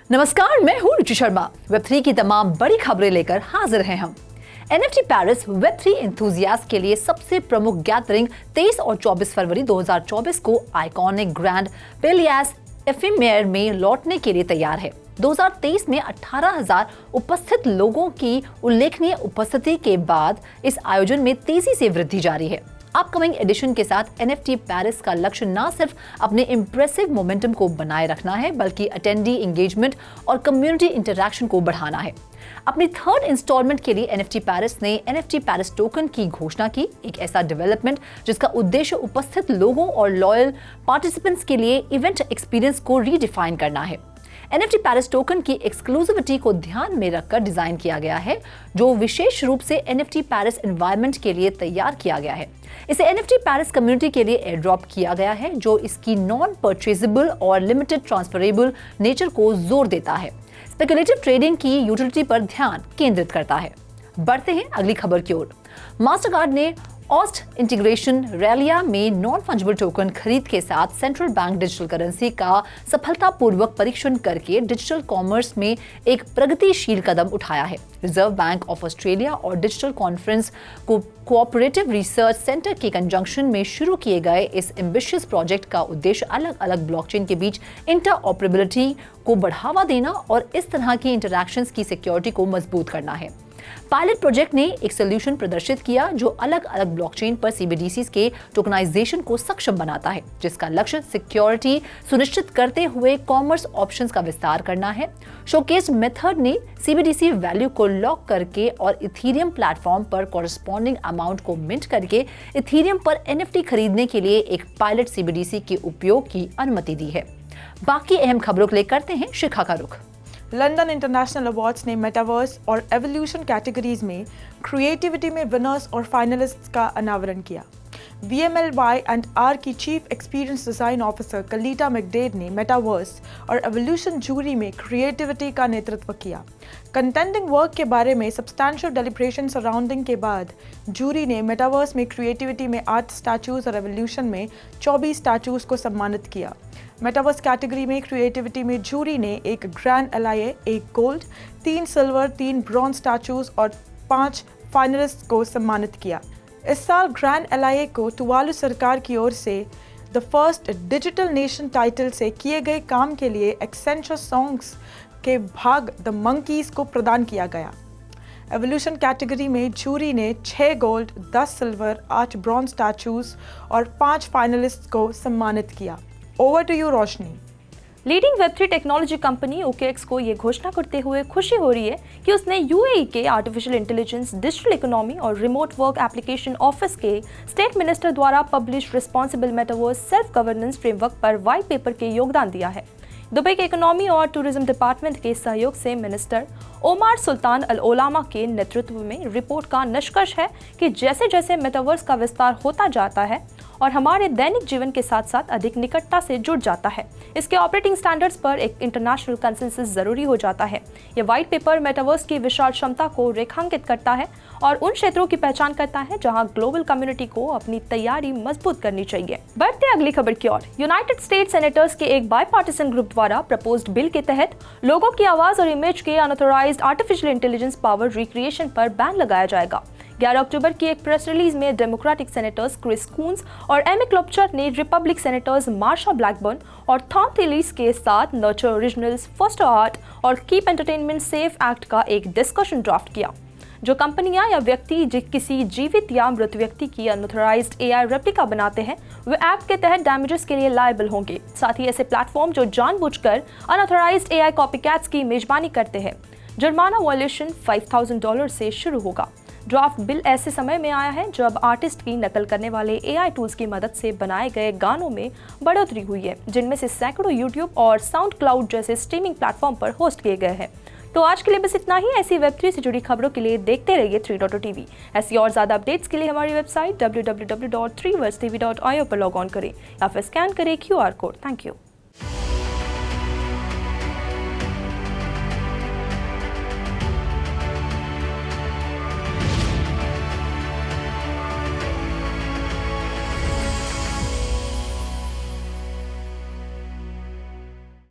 नमस्कार, मैं हूं रुचि शर्मा। वेब3 की तमाम बड़ी खबरें लेकर हाजिर हैं हम। NFT पेरिस वेब3 एंथुजियास्ट के लिए सबसे प्रमुख गैदरिंग 23 और 24 फरवरी 2024 को आइकॉनिक ग्रैंड पेलियास एफिमेयर में लौटने के लिए तैयार है। 2023 में 18,000 उपस्थित लोगों की उल्लेखनीय उपस्थिति के बाद इस आयोजन में तेजी से वृद्धि जारी है। अपकमिंग एडिशन के साथ NFT पेरिस का लक्ष्य न सिर्फ अपने इम्प्रेसिव मोमेंटम को बनाए रखना है, बल्कि अटेंडी एंगेजमेंट और कम्युनिटी इंटरैक्शन को बढ़ाना है। अपनी थर्ड इंस्टॉलमेंट के लिए NFT पेरिस ने NFT पेरिस टोकन की घोषणा की, एक ऐसा डेवलपमेंट जिसका उद्देश्य उपस्थित लोगों और लॉयल पार्टिसिपेंट्स के लिए इवेंट एक्सपीरियंस को रीडिफाइन करना है। NFT पेरिस टोकन की एक्सक्लूसिविटी को ध्यान में रखकर डिजाइन किया गया है, जो विशेष रूप से NFT पेरिस एनवायरनमेंट के लिए तैयार किया गया है। इसे NFT पेरिस कम्युनिटी के लिए एयर ड्रॉप किया गया है, जो इसकी नॉन परचेजेबल और लिमिटेड ट्रांसफरेबल नेचर को जोर देता है। स्पेकुलेटिव ट्रेडिंग की यूटिलिटी पर ध्यान केंद्रित करता है। बढ़ते हैं अगली खबर की ओर। मास्टरकार्ड ने ऑस्ट इंटीग्रेशन रैलिया में नॉन फंजिबल टोकन खरीद के साथ सेंट्रल बैंक डिजिटल करेंसी का सफलतापूर्वक परीक्षण करके डिजिटल कॉमर्स में एक प्रगतिशील कदम उठाया है। रिजर्व बैंक ऑफ ऑस्ट्रेलिया और digital conference cooperative research centre के कंजंक्शन में शुरू किए गए इस एम्बिशियस प्रोजेक्ट का उद्देश्य अलग अलग ब्लॉकचेन के बीच इंटरऑपरेबिलिटी को बढ़ावा देना और इस तरह की इंटरैक्शंस की सिक्योरिटी को मजबूत करना है। पायलट प्रोजेक्ट ने एक सोल्यूशन प्रदर्शित किया जो अलग अलग ब्लॉकचेन पर CBDCs के टोकनाइजेशन को सक्षम बनाता है, जिसका लक्ष्य सिक्योरिटी सुनिश्चित करते हुए कॉमर्स ऑप्शंस का विस्तार करना है। शोकेस मेथड ने CBDC वैल्यू को लॉक करके और इथेरियम प्लेटफॉर्म पर कॉरस्पॉन्डिंग अमाउंट को मिंट करके इथेरियम पर NFT खरीदने के लिए एक पायलट CBDC के उपयोग की अनुमति दी है। बाकी अहम खबरों के लिए करते हैं शिखा का रुख। लंदन इंटरनेशनल अवार्ड्स ने मेटावर्स और एवोल्यूशन कैटेगरीज में क्रिएटिविटी में विनर्स और फाइनलिस्ट्स का अनावरण किया। VMLY&R की चीफ एक्सपीरियंस डिज़ाइन ऑफिसर कलीटा मैकडेड ने मेटावर्स और एवोल्यूशन जूरी में क्रिएटिविटी का नेतृत्व किया। कंटेंडिंग वर्क के बारे में सब्सटैंशियल डेलिब्रेशन सराउंडिंग के बाद जूरी ने मेटावर्स में क्रिएटिविटी में 8 स्टैचूज और एवोल्यूशन में 24 स्टैचूज को सम्मानित किया। मेटावर्स कैटेगरी में क्रिएटिविटी में जूरी ने एक ग्रैंड एलाये, एक गोल्ड, 3 सिल्वर, 3 ब्रॉन्ज स्टैचूज और 5 फाइनलिस्ट को सम्मानित किया। इस साल ग्रैंड एलाये को तुवालू सरकार की ओर से the first digital nation title से किए गए काम के लिए एक्सेंचर सॉन्ग्स के भाग द मंकीज को प्रदान किया गया। एवोल्यूशन कैटेगरी में जूरी ने 6 गोल्ड, 10 सिल्वर, 8 ब्रॉन्ज स्टैचूज और 5 फाइनलिस्ट को सम्मानित किया। Over to you Roshni. Leading वेब3 टेक्नोलॉजी कंपनी OKX को ये घोषणा करते हुए खुशी हो रही है कि उसने UAE के आर्टिफिशियल इंटेलिजेंस, डिजिटल इकोनॉमी और रिमोट वर्क एप्लीकेशन ऑफिस के स्टेट मिनिस्टर द्वारा publish responsible metaverse self governance framework पर वाइट पेपर के योगदान दिया है। दुबई के इकोनॉमी और टूरिज्म डिपार्टमेंट के सहयोग से मिनिस्टर ओमार सुल्तान अल ओलामा के नेतृत्व में रिपोर्ट का निष्कर्ष है कि जैसे जैसे मेटावर्स का विस्तार होता जाता है और हमारे दैनिक जीवन के साथ साथ अधिक निकटता से जुड़ जाता है, इसके ऑपरेटिंग स्टैंडर्ड्स पर एक इंटरनेशनल कंसेंसस जरूरी हो जाता है। यह वाइट पेपर मेटावर्स की विशाल क्षमता को रेखांकित करता है और उन क्षेत्रों की पहचान करता है जहां ग्लोबल कम्युनिटी को अपनी तैयारी मजबूत करनी चाहिए। बढ़ते अगली खबर की ओर। यूनाइटेड स्टेट सेनेटर्स के एक बाईपार्टिसन ग्रुप द्वारा प्रपोज्ड बिल के तहत लोगों की आवाज और इमेज के unauthorised artificial intelligence power recreation पर बैन लगाया जाएगा। 11 अक्टूबर की एक प्रेस रिलीज में डेमोक्रेटिक सेनेटर्स क्रिस कून्स और एमी क्लोबचर ने रिपब्लिक सेनेटर्स मार्शा ब्लैकबर्न और थॉम थिलीस के साथ नर्चर ओरिजिनल्स, फोस्टर आर्ट और कीप एंटरटेनमेंट सेफ एक्ट का एक डिस्कशन ड्राफ्ट किया। जो कंपनियां या व्यक्ति किसी जीवित या मृत व्यक्ति की अनऑथराइज्ड AI रेप्लिका बनाते हैं, वे एक्ट के तहत डैमेजेस के लिए लायबल होंगे। साथ ही ऐसे प्लेटफॉर्म जो जानबूझकर अनऑथराइज्ड AI कॉपीकैट्स की मेजबानी करते हैं, जुर्माना वॉल्यूशन $5,000 से शुरू होगा। ड्राफ्ट बिल ऐसे समय में आया है जब आर्टिस्ट की नकल करने वाले AI टूल्स की मदद से बनाए गए गानों में बढ़ोतरी हुई है, जिनमें से सैकड़ों YouTube और साउंड क्लाउड जैसे स्ट्रीमिंग प्लेटफॉर्म पर होस्ट किए गए हैं। तो आज के लिए बस इतना ही। ऐसी वेब3 से जुड़ी खबरों के लिए देखते रहिए 3.TV। ऐसी और ज़्यादा अपडेट्स के लिए हमारी वेबसाइट www.3versetv.io पर लॉग ऑन करें या फिर स्कैन करें QR कोड। Thank you.